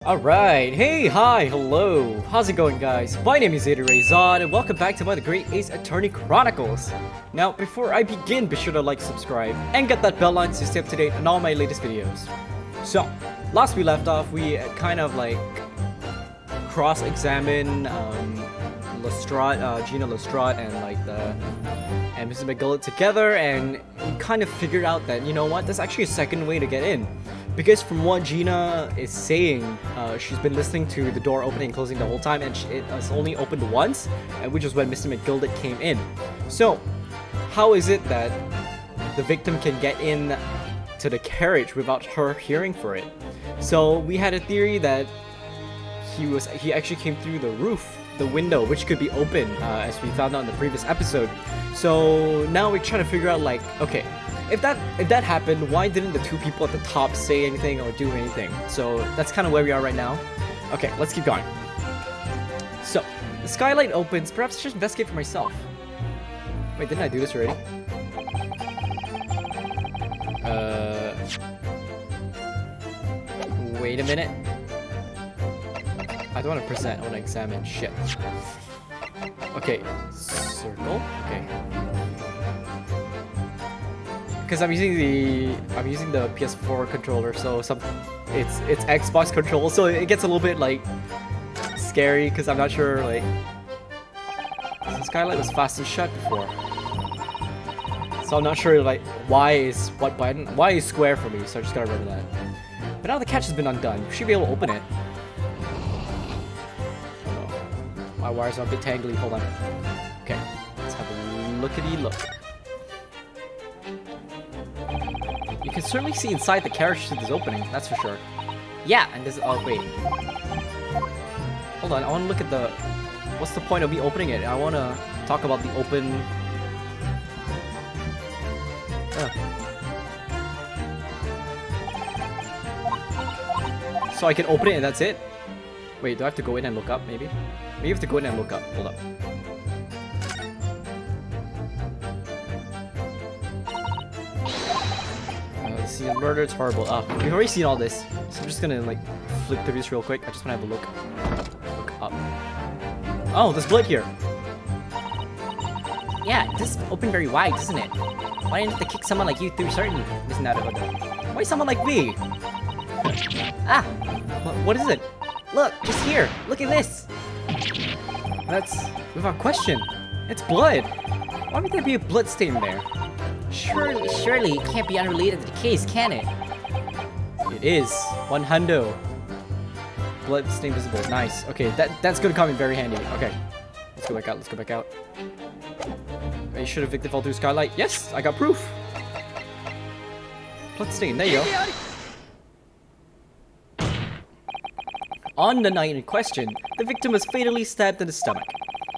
Alright, hey, hi, hello, how's it going guys? My name is ZetaRayZod and welcome back to the Great Ace Attorney Chronicles. Now, before I begin, be sure to like, subscribe, and get that bell on to stay up to date on all my latest videos. So, last we left off, we kind of like cross-examined Gina Lestrade and Mrs. McGillet together, and we kind of figured out that, you know what, there's actually a second way to get in. Because from what Gina is saying, she's been listening to the door opening and closing the whole time, and it has only opened once, which is when Mr. McGildet came in. So, how is it that the victim can get in to the carriage without her hearing for it? So we had a theory that he actually came through the window, which could be open, as we found out in the previous episode. So now we're trying to figure out, like, okay, if that happened, why didn't the two people at the top say anything or do anything? So that's kind of where we are right now. Okay, let's keep going. So the skylight opens. Perhaps I should investigate for myself. Wait, didn't I do this already? Wait a minute. I don't want to present, I want to examine. Shit. Okay, circle. Okay. Because I'm using the PS4 controller, so it's Xbox control, so it gets a little bit like scary because I'm not sure, like, the skylight was fastened shut before, so I'm not sure like why is square for me. So I just gotta remember that. But now the catch has been undone, we should be able to open it. Oh no, my wires are a bit tangly. Hold on. Okay, let's have a lookity-look. You can certainly see inside the carriage through this opening, that's for sure. Yeah, and this. Oh wait. Hold on, I want to look at the. What's the point of me opening it? I want to talk about the open. So I can open it and that's it? Wait, do I have to go in and look up? Maybe. Maybe you have to go in and look up. Hold up. See the murder, it's horrible. We've already seen all this, so I'm just gonna like flip through this real quick. I just wanna have a look up. Oh, there's blood here. Yeah, this opened very wide, doesn't it? Why didn't they kick someone like you through certain? Isn't that a why someone like me? What is it? Look, just here. Look at this. That's without question. It's blood. Why would there be a blood stain there? Surely it can't be unrelated to the case, can it? It is. 100. Blood stain visible. Nice. Okay, that's gonna come in very handy. Okay. Let's go back out. Are you sure the victim fell through skylight? Yes, I got proof. Blood stain, there you go. On the night in question, the victim was fatally stabbed in the stomach.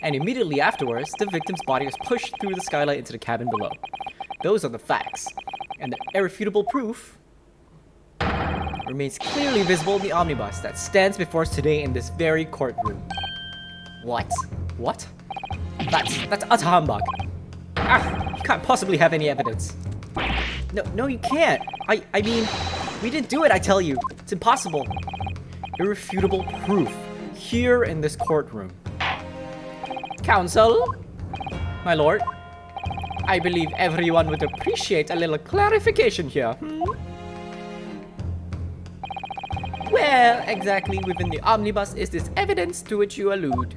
And immediately afterwards, the victim's body was pushed through the skylight into the cabin below. Those are the facts, and the irrefutable proof remains clearly visible in the omnibus that stands before us today in this very courtroom. What? What? That's utter humbug. You can't possibly have any evidence. No, you can't. I mean, we didn't do it, I tell you. It's impossible. Irrefutable proof here in this courtroom. Counsel, my lord. I believe everyone would appreciate a little clarification here. Where exactly within the omnibus is this evidence to which you allude?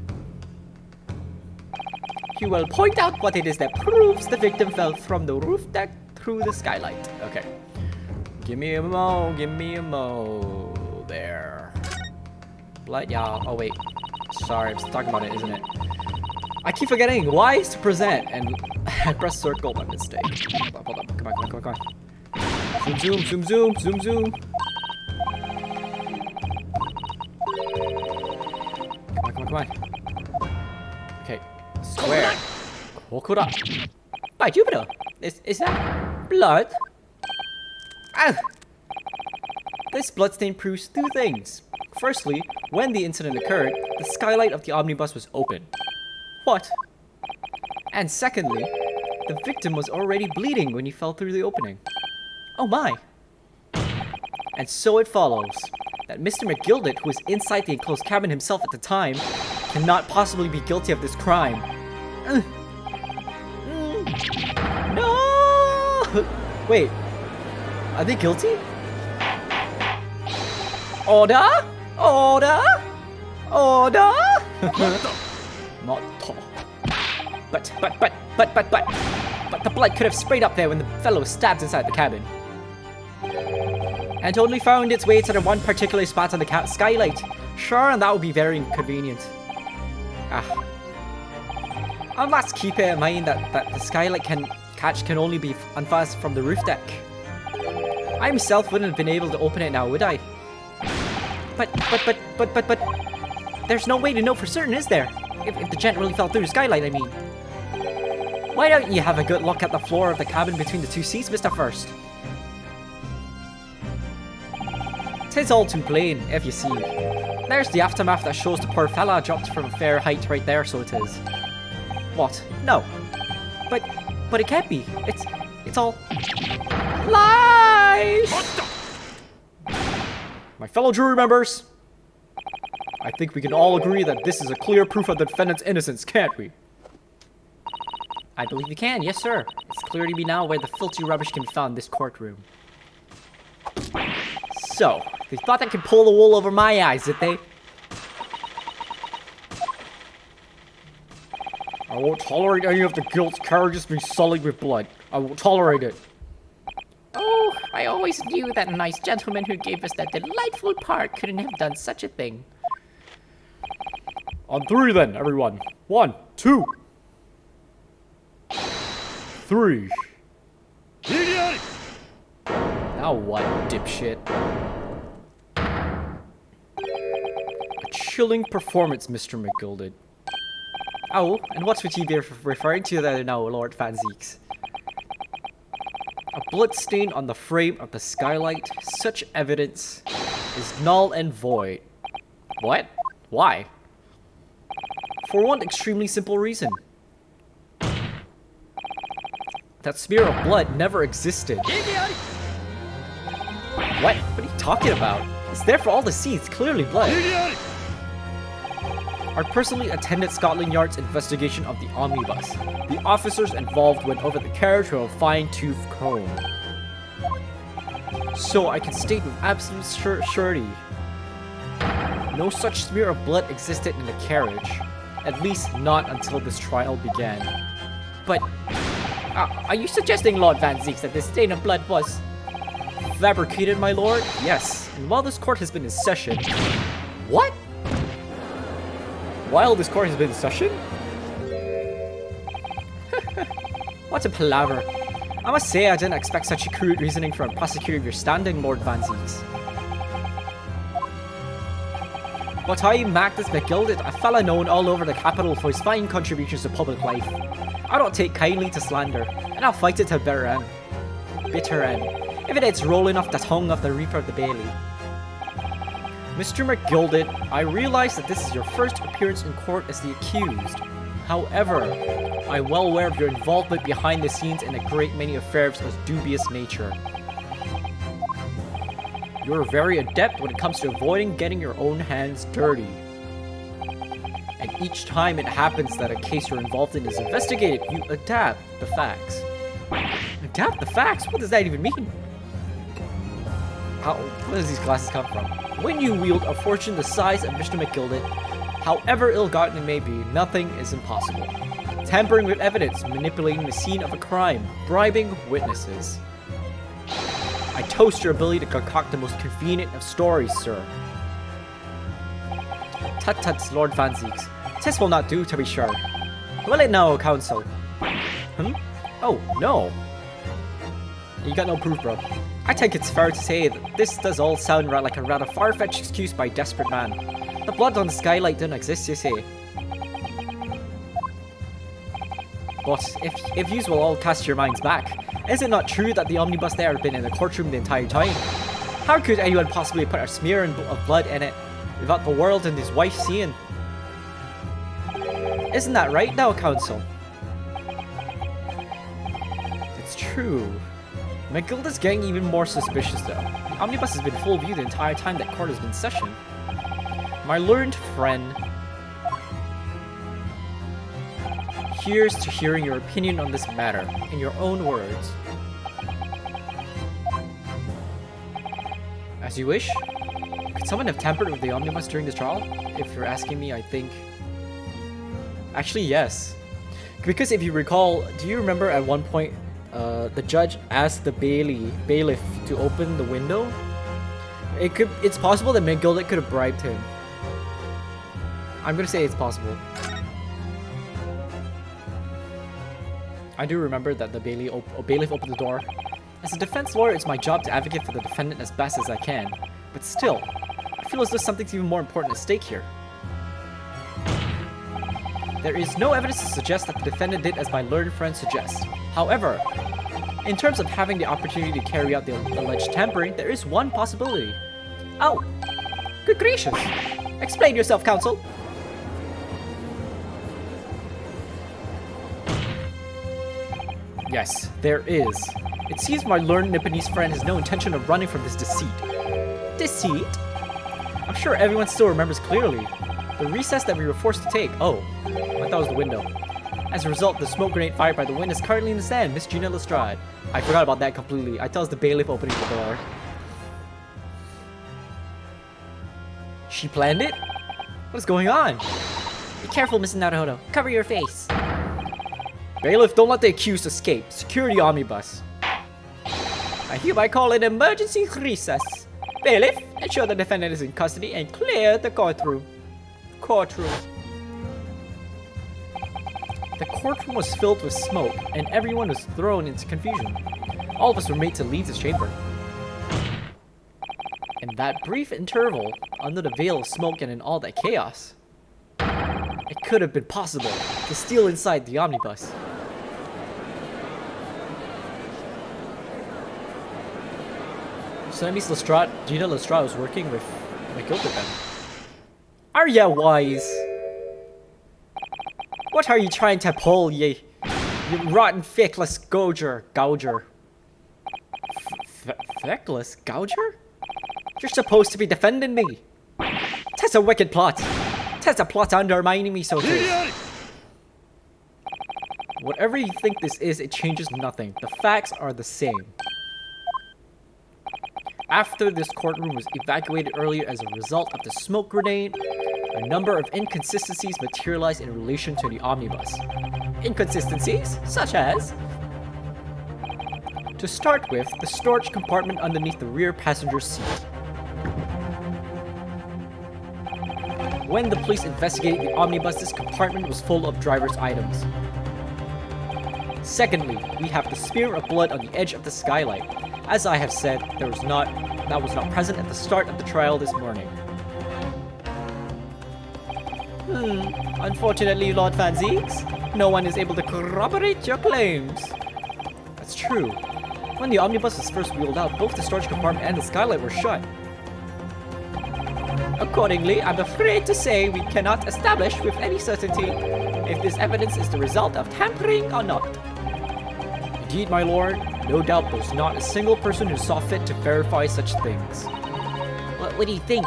You will point out what it is that proves the victim fell from the roof deck through the skylight. Okay. Give me a mo. There. Blood, yeah. Oh, wait. Sorry, I'm still talking about it, isn't it? I keep forgetting Y is to present, and I press circle by mistake. Hold up. Come on. Zoom. Come on. Okay. Square. Kokura. By Jupiter. Is that blood? This bloodstain proves two things. Firstly, when the incident occurred, the skylight of the omnibus was open. What? And secondly, the victim was already bleeding when he fell through the opening. Oh my! And so it follows that Mr. McGilded, who was inside the enclosed cabin himself at the time, cannot possibly be guilty of this crime. No! Wait, are they guilty? Order? Order? Order? Motto. But the blood could have sprayed up there when the fellow was stabbed inside the cabin. And only found its way to the one particular spot on the skylight. Sure, and that would be very inconvenient. I must keep it in mind that the skylight catch can only be unfastened from the roof deck. I myself wouldn't have been able to open it now, would I? But, there's no way to know for certain, is there? If the gent really fell through the skylight, I mean. Why don't you have a good look at the floor of the cabin between the two seats, Mr. First? 'Tis all too plain, if you see. There's the aftermath that shows the poor fella dropped from a fair height right there, so it is. What? No. But it can't be. It's all lies! My fellow jury members, I think we can all agree that this is a clear proof of the defendant's innocence, can't we? I believe you can, yes sir. It's clear to me now where the filthy rubbish can be found in this courtroom. So, they thought they could pull the wool over my eyes, did they? I won't tolerate any of the guilt's carriages being sullied with blood. I won't tolerate it. Oh, I always knew that nice gentleman who gave us that delightful part couldn't have done such a thing. On three then, everyone. 1, 2, 3. Now what, dipshit? A chilling performance, Mr. McGilded. Oh, and what's what you be referring to there now, Lord Fanzeeks? A blood stain on the frame of the skylight. Such evidence is null and void. What? Why? For one extremely simple reason. That smear of blood never existed. What? What are you talking about? It's there for all to see. It's clearly blood. I personally attended Scotland Yard's investigation of the omnibus. The officers involved went over the carriage with a fine-tooth comb. So I can state with absolute surety, no such smear of blood existed in the carriage. At least not until this trial began. But, are you suggesting, Lord Van Zeeks, that this stain of blood was fabricated, my lord? Yes. And while this court has been in session... What? While this court has been in session? What a palaver. I must say I didn't expect such crude reasoning from a prosecutor of your standing, Lord Van Zeeks. But I, Magnus McGilded, a fella known all over the capital for his fine contributions to public life. I don't take kindly to slander, and I'll fight it to bitter end. If it's rolling off the tongue of the Reaper of the Bailey. Mr. McGilded, I realize that this is your first appearance in court as the accused. However, I'm well aware of your involvement behind the scenes in a great many affairs of dubious nature. You're very adept when it comes to avoiding getting your own hands dirty. And each time it happens that a case you're involved in is investigated, you adapt the facts. Adapt the facts? What does that even mean? Where does these glasses come from? When you wield a fortune the size of Mr. McGilded, however ill-gotten it may be, nothing is impossible. Tampering with evidence, manipulating the scene of a crime, bribing witnesses. I toast your ability to concoct the most convenient of stories, sir. Tut-tuts, Lord Van Zeeks. This will not do, to be sure. Will it now, counsel? Oh, no. You got no proof, bro. I think it's fair to say that this does all sound like a rather far-fetched excuse by a desperate man. The blood on the skylight didn't exist, you say. But if yous will all cast your minds back, is it not true that the omnibus there had been in the courtroom the entire time? How could anyone possibly put a smear of blood in it without the world and his wife seeing? Isn't that right now, counsel? It's true. McGilda's getting even more suspicious though. The omnibus has been full view the entire time that court has been in session. My learned friend, here's to hearing your opinion on this matter, in your own words. As you wish. Could someone have tampered with the omnibus during this trial? If you're asking me, I think... Actually, yes. Because if you recall, do you remember at one point, the judge asked the bailiff to open the window? It's possible that McGilda could have bribed him. I'm gonna say it's possible. I do remember that the bailiff opened the door. As a defense lawyer, it's my job to advocate for the defendant as best as I can. But still, I feel as though something's even more important at stake here. There is no evidence to suggest that the defendant did as my learned friend suggests. However, in terms of having the opportunity to carry out the alleged tampering, there is one possibility. Oh, good gracious. Explain yourself, counsel. Yes, there is. It seems my learned Nipponese friend has no intention of running from this deceit. Deceit? I'm sure everyone still remembers clearly. The recess that we were forced to take. Oh, I thought it was the window. As a result, the smoke grenade fired by the wind is currently in the stand, Miss Gina Lestrade. I forgot about that completely. I thought it was the bailiff opening the door. She planned it? What is going on? Be careful, Mr. Naruhodo. Cover your face. Bailiff, don't let the accused escape. Secure the omnibus. I hereby call an emergency recess. Bailiff, ensure the defendant is in custody and clear the courtroom. The courtroom was filled with smoke, and everyone was thrown into confusion. All of us were made to leave this chamber. In that brief interval, under the veil of smoke and in all that chaos, it could have been possible to steal inside the omnibus. So that means Gina Lestrade was working with McGilda then. Are ya wise? What are you trying to pull, you rotten feckless gouger? Feckless gouger? You're supposed to be defending me. Tis a wicked plot. Tis a plot undermining me, so tis. Whatever you think this is, it changes nothing. The facts are the same. After this courtroom was evacuated earlier as a result of the smoke grenade, a number of inconsistencies materialized in relation to the omnibus. Inconsistencies such as... To start with, the storage compartment underneath the rear passenger seat. When the police investigated the omnibus, this compartment was full of driver's items. Secondly, we have the smear of blood on the edge of the skylight. As I have said, that was not present at the start of the trial this morning. Unfortunately, Lord Fanzix, no one is able to corroborate your claims. That's true. When the omnibus was first wheeled out, both the storage compartment and the skylight were shut. Accordingly, I'm afraid to say we cannot establish with any certainty if this evidence is the result of tampering or not. Indeed, my lord, no doubt there's not a single person who saw fit to verify such things. What do you think?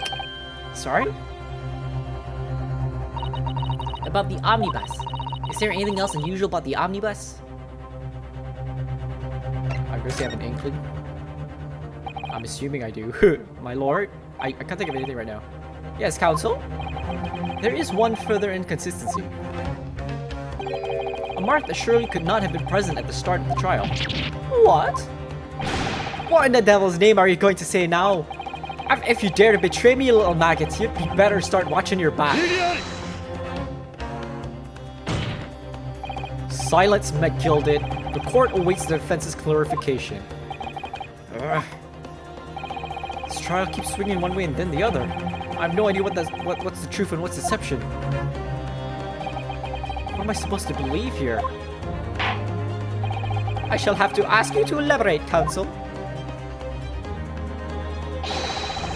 Sorry? About the omnibus. Is there anything else unusual about the omnibus? I guess I have an inkling. I'm assuming I do. My lord? I can't think of anything right now. Yes, counsel? There is one further inconsistency. A mark that surely could not have been present at the start of the trial. What? What in the devil's name are you going to say now? If you dare to betray me, you little maggots, you'd be better start watching your back. Silence, McGilded. The court awaits the defense's clarification. Ugh. This trial keeps swinging one way and then the other. I have no idea what's the truth and what's deception. What am I supposed to believe here? I shall have to ask you to elaborate, counsel.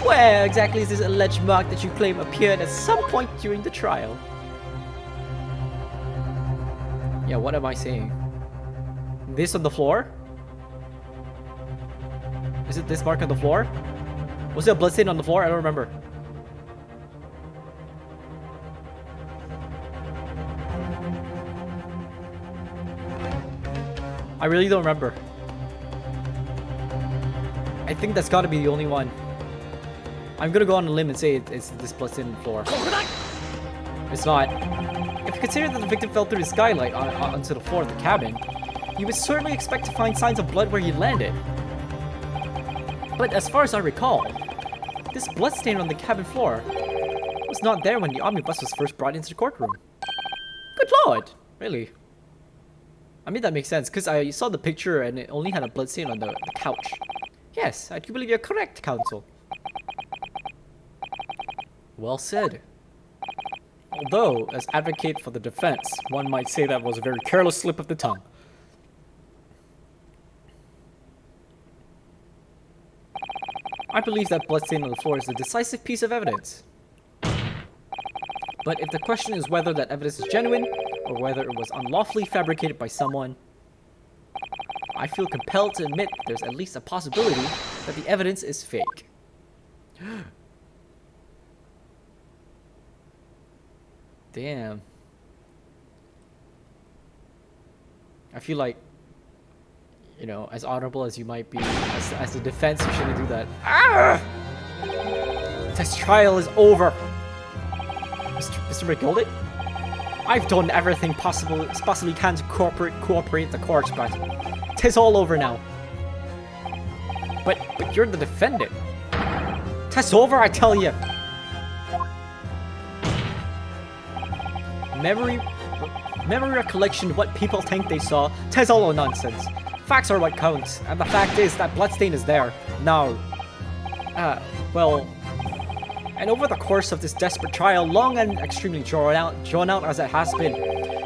Where exactly is this alleged mark that you claim appeared at some point during the trial? Yeah, what am I saying? This on the floor? Is it this mark on the floor? Was there a bloodstain on the floor? I don't remember. I really don't remember. I think that's gotta be the only one. I'm gonna go on a limb and say it's this bloodstain on the floor. It's not. If you consider that the victim fell through the skylight onto the floor of the cabin, you would certainly expect to find signs of blood where he landed. But as far as I recall, this bloodstain on the cabin floor was not there when the omnibus was first brought into the courtroom. Good lord! Really? I mean, that makes sense, because I saw the picture and it only had a bloodstain on the couch. Yes, I do believe you're correct, counsel. Well said. Although, as advocate for the defense, one might say that was a very careless slip of the tongue. I believe that bloodstain on the floor is a decisive piece of evidence. But if the question is whether that evidence is genuine, or whether it was unlawfully fabricated by someone, I feel compelled to admit there's at least a possibility that the evidence is fake. Damn. I feel like, you know, as honorable as you might be, as the defense, you shouldn't do that. Ah! This trial is over. Mr. McGilden? I've done everything possibly can to cooperate the court, but 'tis all over now. But you're the defendant. 'Tis over, I tell you. Memory recollection, what people think they saw, 'tis all a nonsense. Facts are what counts, and the fact is that bloodstain is there now. Well, and over the course of this desperate trial, long and extremely drawn out as it has been,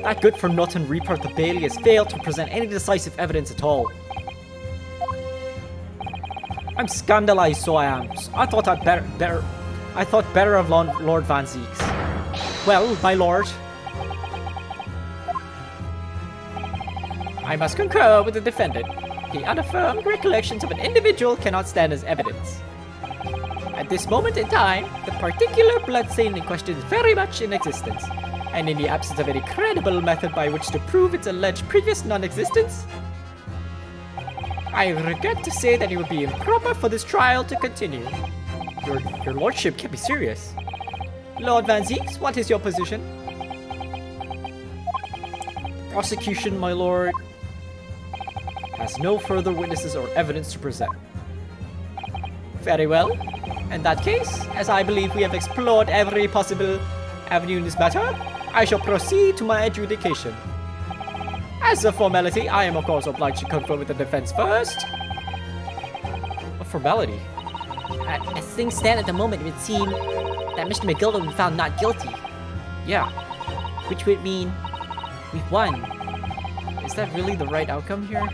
that good-for-nothing Reaper of the Bailey has failed to present any decisive evidence at all. I'm scandalized, so I am. I thought better of Lord Van Zieks. Well, my lord, I must concur with the defendant. The unaffirmed recollections of an individual cannot stand as evidence. At this moment in time, the particular bloodstain in question is very much in existence, and in the absence of any credible method by which to prove its alleged previous non-existence, I regret to say that it would be improper for this trial to continue. Your lordship can't be serious. Lord Van Zieks, what is your position? Prosecution, my lord, has no further witnesses or evidence to present. Very well. In that case, as I believe we have explored every possible avenue in this matter, I shall proceed to my adjudication. As a formality, I am of course obliged to confer with the defense first. A formality? As things stand at the moment, it would seem that Mr. McGilden will be found not guilty. Yeah. Which would mean we've won. Is that really the right outcome here?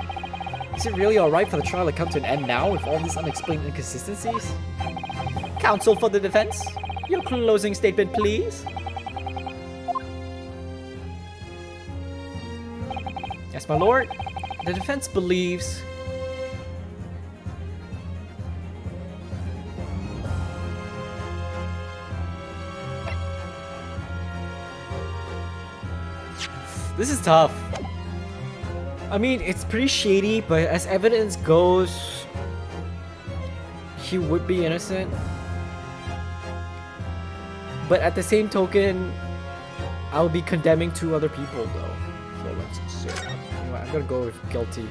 Is it really alright for the trial to come to an end now with all these unexplained inconsistencies? Counsel for the defense, your closing statement, please. Yes, my lord. The defense believes this is tough. I mean, it's pretty shady, but as evidence goes, he would be innocent. But at the same token, I'll be condemning two other people, though. So let's see. Anyway, I'm gonna go with guilty.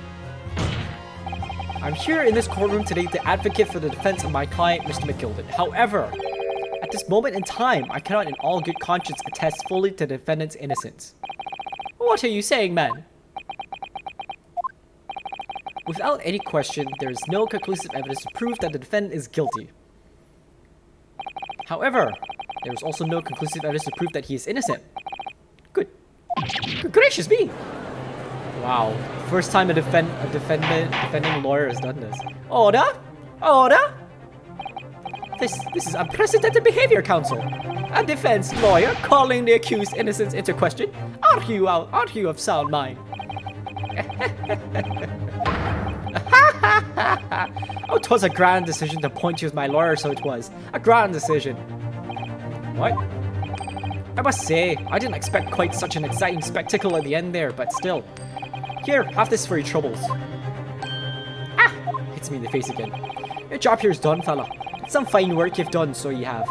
I'm here in this courtroom today to advocate for the defense of my client, Mr. McGilden. However, at this moment in time, I cannot in all good conscience attest fully to the defendant's innocence. What are you saying, man? Without any question, there is no conclusive evidence to prove that the defendant is guilty. However, there is also no conclusive evidence to prove that he is innocent. Good gracious me! Wow, first time a defending lawyer has done this. Order! Order! This is unprecedented behavior, counsel. A defense lawyer calling the accused innocence into question. Aren't you of sound mind? Oh, 'twas a grand decision to appoint you as my lawyer, so it was. A grand decision. What? I must say, I didn't expect quite such an exciting spectacle at the end there, but still. Here, have this for your troubles. Ah! Hits me in the face again. Your job here is done, fella. It's some fine work you've done, so you have.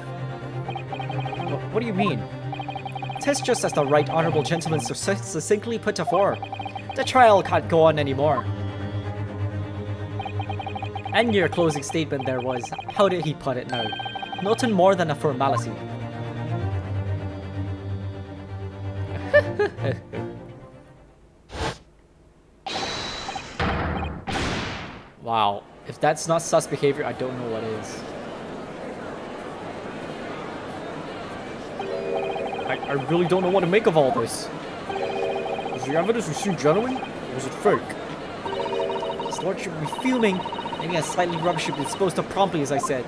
What do you mean? 'Tis just as the right honourable gentleman so succinctly put afore. The trial can't go on anymore. And your closing statement there was, how did he put it now? Nothing more than a formality. Wow, if that's not sus behavior, I don't know what is. I really don't know what to make of all this. Was the evidence received genuine, or was it fake? His lordship will be fuming. Maybe a slightly rubbish should be disposed of promptly, as I said.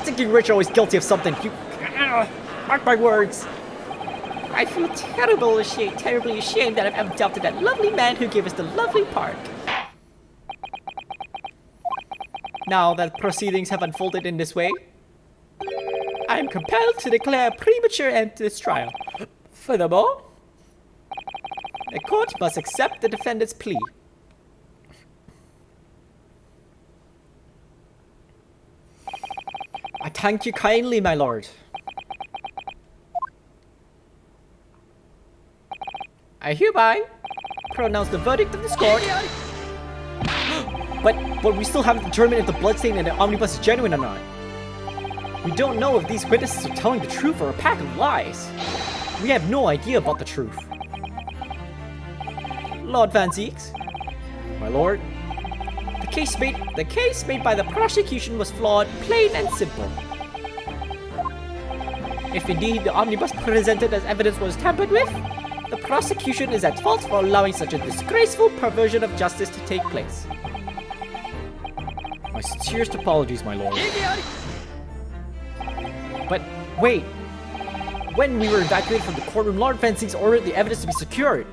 Stinking rich are always guilty of something. You... mark my words. I feel terribly ashamed that I've ever dealt with that lovely man who gave us the lovely park. Now that proceedings have unfolded in this way, I am compelled to declare a premature end to this trial. Furthermore, the court must accept the defendant's plea. I thank you kindly, my lord. I hereby pronounce the verdict of this court. But we still haven't determined if the bloodstain in the omnibus is genuine or not. We don't know if these witnesses are telling the truth or a pack of lies. We have no idea about the truth. Lord Van Zieks, my lord, the case made by the prosecution was flawed, plain and simple. If indeed the omnibus presented as evidence was tampered with, the prosecution is at fault for allowing such a disgraceful perversion of justice to take place. My sincerest apologies, my lord. But wait, when we were evacuated from the courtroom, Lord Van Zieks ordered the evidence to be secured.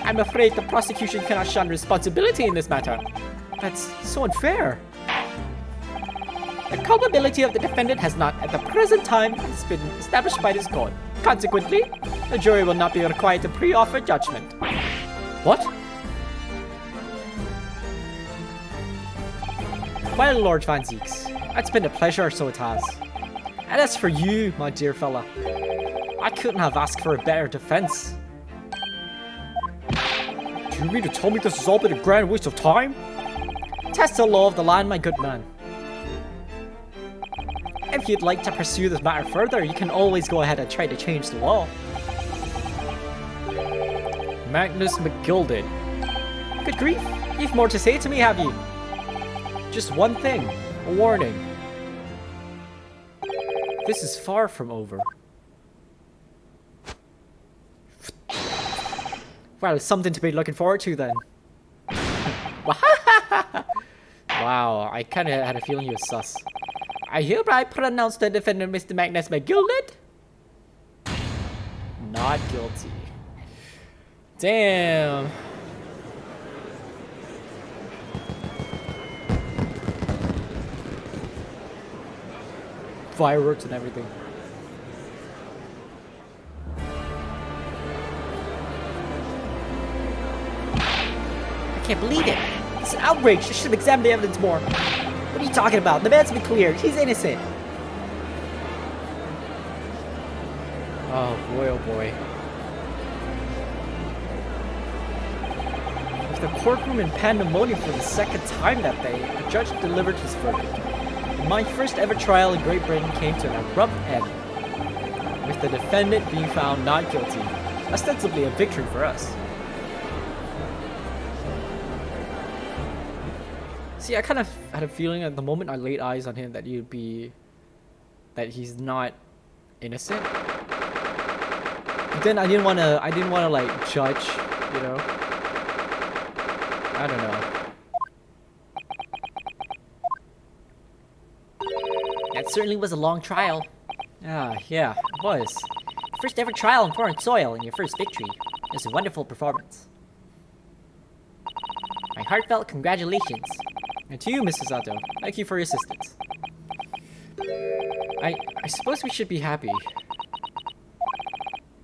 I'm afraid the prosecution cannot shun responsibility in this matter. That's so unfair. The culpability of the defendant has not, at the present time, been established by this court. Consequently, the jury will not be required to pre-offer judgment. What? Well, Lord Van Zieks, it's been a pleasure, so it has. And as for you, my dear fella, I couldn't have asked for a better defense. Do you mean to tell me this has all been a grand waste of time? Test the law of the land, my good man. If you'd like to pursue this matter further, you can always go ahead and try to change the law. Magnus McGilded. Good grief, you've more to say to me, have you? Just one thing, a warning. This is far from over. Well, something to be looking forward to then. Wow, I kind of had a feeling he was sus. I hereby pronounce the defendant, Mr. Magnus McGilded, not guilty. Damn. Fireworks and everything. I can't believe it. It's an outrage. I should have examined the evidence more. What are you talking about? The man's been cleared. He's innocent. Oh boy, oh boy. With the courtroom in pandemonium for the second time that day, the judge delivered his verdict. My first ever trial in Great Britain came to an abrupt end, with the defendant being found not guilty, ostensibly a victory for us. See, I kind of had a feeling at the moment I laid eyes on him that he's not innocent. But then I didn't want to like judge, you know. I don't know. That certainly was a long trial. Ah, yeah, it was. First ever trial on foreign soil and your first victory. It was a wonderful performance. heartfelt congratulations. And to you, Mrs. Sato, thank you for your assistance. I suppose we should be happy.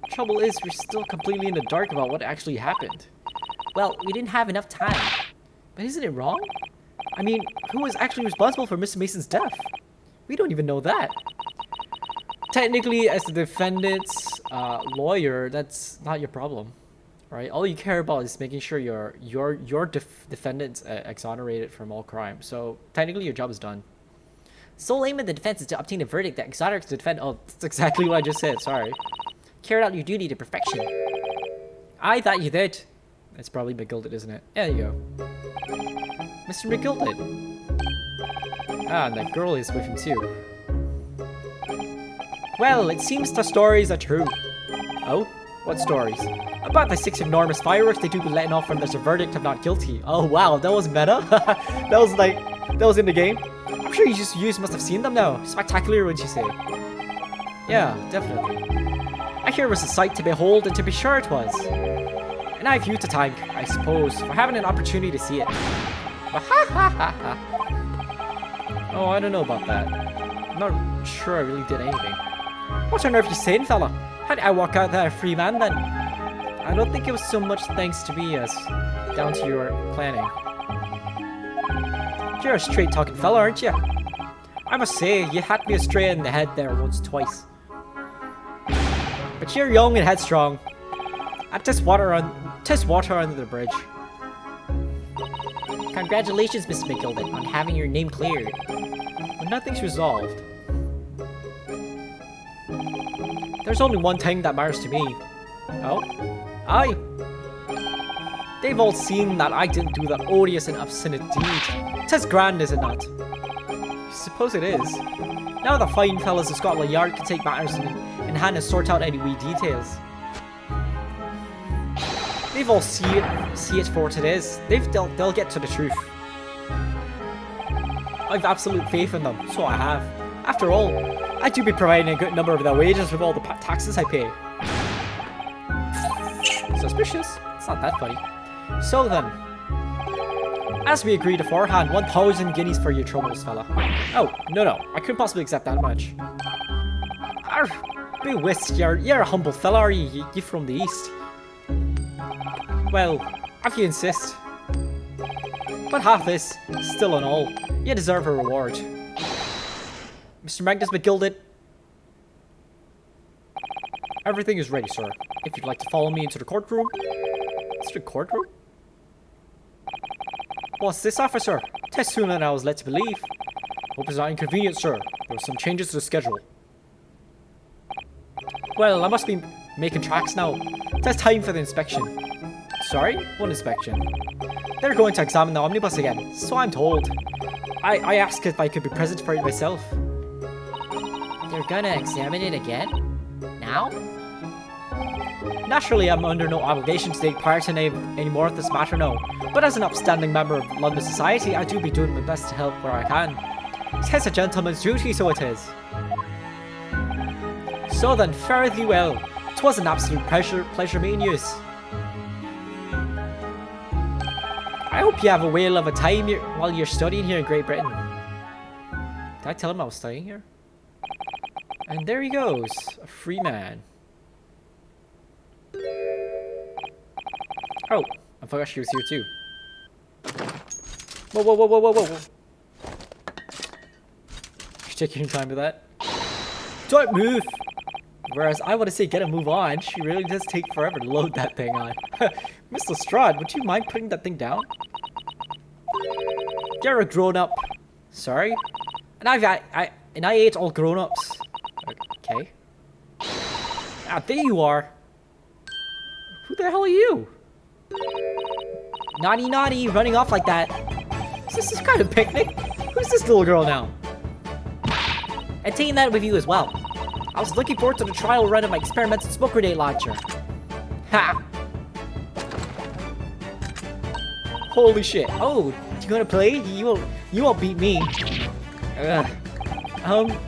Trouble is, we're still completely in the dark about what actually happened. Well, we didn't have enough time. But isn't it wrong? I mean, who was actually responsible for Mr. Mason's death? We don't even know that. Technically, as the defendant's lawyer, that's not your problem, right? All you care about is making sure your defendant's exonerated from all crime. So technically, your job is done. Sole aim of the defense is to obtain a verdict that exonerates the defendant. Oh, that's exactly what I just said. Sorry. Carried out your duty to perfection. I thought you did. It's probably McGilded, isn't it? There you go. Mr. McGilded. Ah, and that girl is with him too. Well, it seems the stories are true. Oh? What stories? About the 6 enormous fireworks they do be letting off when there's a verdict of not guilty. Oh wow, that was meta. that was in the game. I'm sure you must have seen them now. Spectacular, wouldn't you say? Yeah, definitely. I hear it was a sight to behold, and to be sure it was. And I have you to thank, I suppose, for having an opportunity to see it. Oh, I don't know about that. I'm not sure I really did anything. What on earth are you saying, fella? How did I walk out there a free man then? I don't think it was so much thanks to me as down to your planning. You're a straight-talking fella, aren't you? I must say, you had me astray in the head there once, twice. But you're young and headstrong. And tis water under the bridge. Congratulations, Mr. McGilded, on having your name cleared. When nothing's resolved, there's only one thing that matters to me. Oh? Aye. They've all seen that I didn't do that odious and obstinate deed. 'Tis grand, is it not? I suppose it is. Now the fine fellas of Scotland Yard can take matters in hand and sort out any wee details. They've all see it for what it is. They'll get to the truth. I've absolute faith in them, so I have. After all, I do be providing a good number of their wages with all the taxes I pay. Suspicious? It's not that funny. So then, as we agreed beforehand, 1,000 guineas for your troubles, fella. Oh, no, I couldn't possibly accept that much. Arr, be whist, you're a humble fella, are you? You're from the east. Well, if you insist. But half this, still and all, you deserve a reward. Mr. Magnus McGilded. Everything is ready, sir. If you'd like to follow me into the courtroom. It's the courtroom? What's this, officer? 'Tis sooner than I was led to believe. Hope it's not inconvenient, sir. There were some changes to the schedule. Well, I must be making tracks now. 'Tis time for the inspection. Sorry? What inspection? They're going to examine the omnibus again, so I'm told. I asked if I could be present for it myself. They're gonna examine it again? Now? Naturally, I'm under no obligation to take part in any more of this matter now, but as an upstanding member of London society, I do be doing my best to help where I can. 'Tis a gentleman's duty, so it is. So then, fare thee well. 'Twas an absolute pleasure meeting yous. I hope you have a whale of a time while you're studying here in Great Britain. Did I tell him I was studying here? And there he goes, a free man. Oh, I forgot she was here too. Whoa. She's taking your time with that. Don't move! Whereas I want to say get a move on, she really does take forever to load that thing on. Miss Lestrade, would you mind putting that thing down? You're a grown-up. Sorry? And I ate all grown-ups. Okay. Ah, there you are. Who the hell are you? Naughty, running off like that. Is this some kind of picnic? Who's this little girl now? And taking that with you as well. I was looking forward to the trial run of my experimental smoke grenade launcher. Ha! Holy shit. Oh, you gonna play? You won't beat me.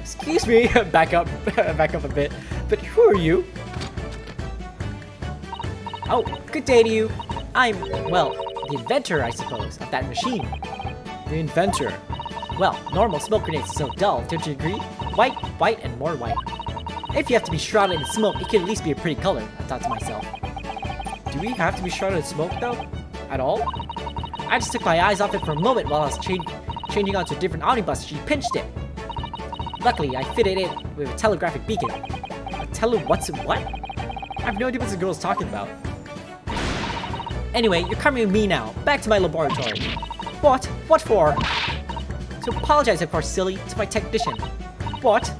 Excuse me. back up a bit. But who are you? Oh, good day to you. I'm, well, The inventor, I suppose, of that machine. The inventor. Well, normal smoke grenades are so dull, don't you agree? White, white, and more white. If you have to be shrouded in smoke, it could at least be a pretty color, I thought to myself. Do we have to be shrouded in smoke though? At all? I just took my eyes off it for a moment while I was changing onto a different omnibus. She pinched it. Luckily, I fitted it with a telegraphic beacon. What? I have no idea what this girl's talking about. Anyway, you're coming with me now. Back to my laboratory. What? What for? To apologize, of course, silly, to my technician. What?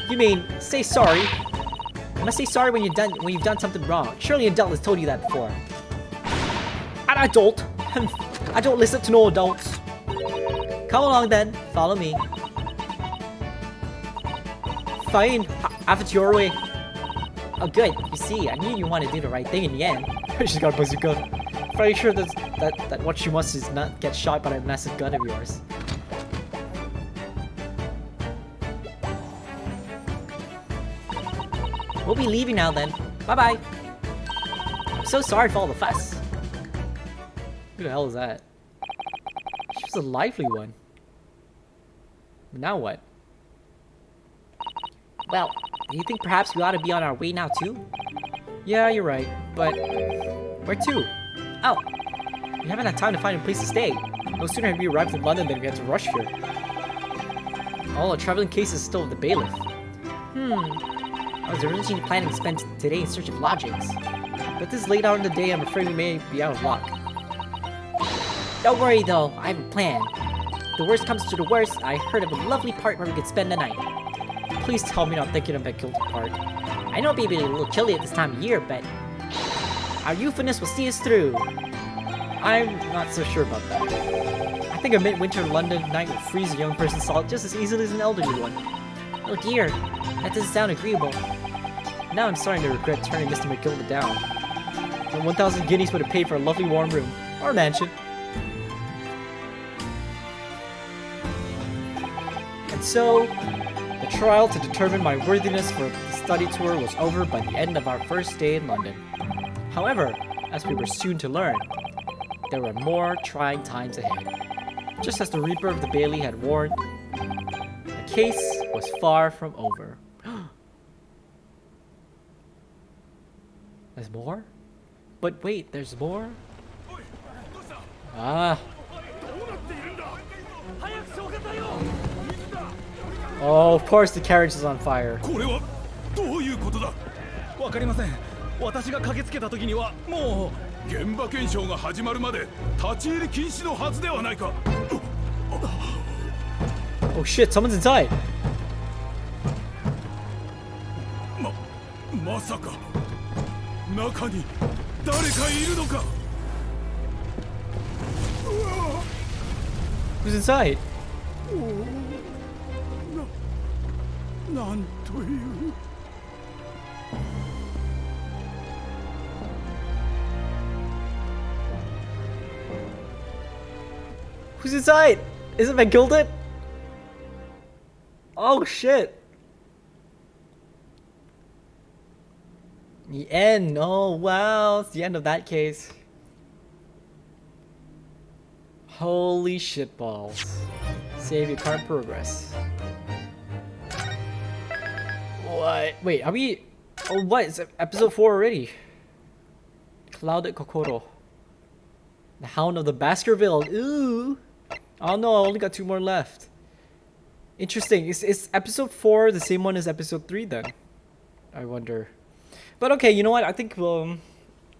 You mean, say sorry? You must say sorry when you've done something wrong. Surely an adult has told you that before. An adult? I don't listen to no adults. Come along then, follow me. Fine, have it your way. Oh good, you see, I knew you wanted to do the right thing in the end. She's got a bazooka. Pretty sure that what she wants is not get shot by that massive gun of yours. We'll be leaving now then. Bye-bye. I'm so sorry for all the fuss. Who the hell is that? She was a lively one. But now what? Well, do you think perhaps we ought to be on our way now too? Yeah, you're right. But where to? Oh, we haven't had time to find a place to stay. No sooner had we arrived in London than we had to rush here. All our traveling case is still with the bailiff. I was originally planning to spend today in search of lodgings. But this late hour in the day, I'm afraid we may be out of luck. Don't worry though, I have a plan. If the worst comes to the worst, I heard of a lovely park where we could spend the night. Please tell me not thinking of that guilty park. I know it may be a little chilly at this time of year, but our youthfulness will see us through. I'm not so sure about that. I think a midwinter London night will freeze a young person's solid just as easily as an elderly one. Oh dear, that doesn't sound agreeable. Now I'm starting to regret turning Mr. McGilda down. And 1,000 guineas would have paid for a lovely warm room. Or a mansion. And so, the trial to determine my worthiness for the study tour was over by the end of our first day in London. However, as we were soon to learn, there were more trying times ahead. Just as the Reaper of the Bailey had warned, the case was far from over. There's more? But wait, there's more? Ah. Oh, of course the carriage is on fire. これはどういうことだ。わかりません。私が駆けつけた時にはもう現場検証が始まるまで立ち入り禁止のはずではないか。Oh shit, someone's inside. まさか中に誰かいるのか。Who's inside? なんという。Who's inside? Is it McGilda? Oh shit. The end. Oh wow, it's the end of that case. Holy shit balls. Save your current progress. What? Wait, are we... Oh, what? It's episode 4 already. Clouded Kokoro. The Hound of the Baskerville. Ooh. Oh no, I only got 2 more left. Interesting. Is episode 4 the same one as episode 3 then? I wonder. But okay, you know what? I think the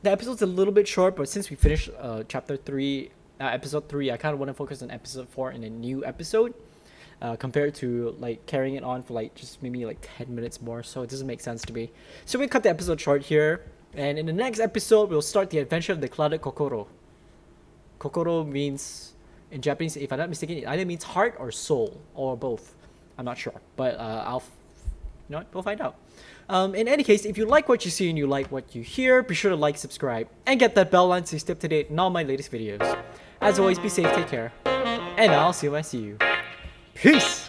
episode's a little bit short, but since we finished chapter 3, episode 3, I kind of want to focus on episode 4 in a new episode. Compared to like carrying it on for like just maybe like 10 minutes more, so it doesn't make sense to me. So we cut the episode short here, and in the next episode we'll start the adventure of the Clouded Kokoro. Kokoro means in Japanese, if I'm not mistaken, it either means heart or soul or both. I'm not sure, but you know what? We'll find out. In any case, if you like what you see and you like what you hear, be sure to like, subscribe, and get that bell on so you stay up to date on all my latest videos. As always, be safe, take care, and I'll see you when I see you. Peace!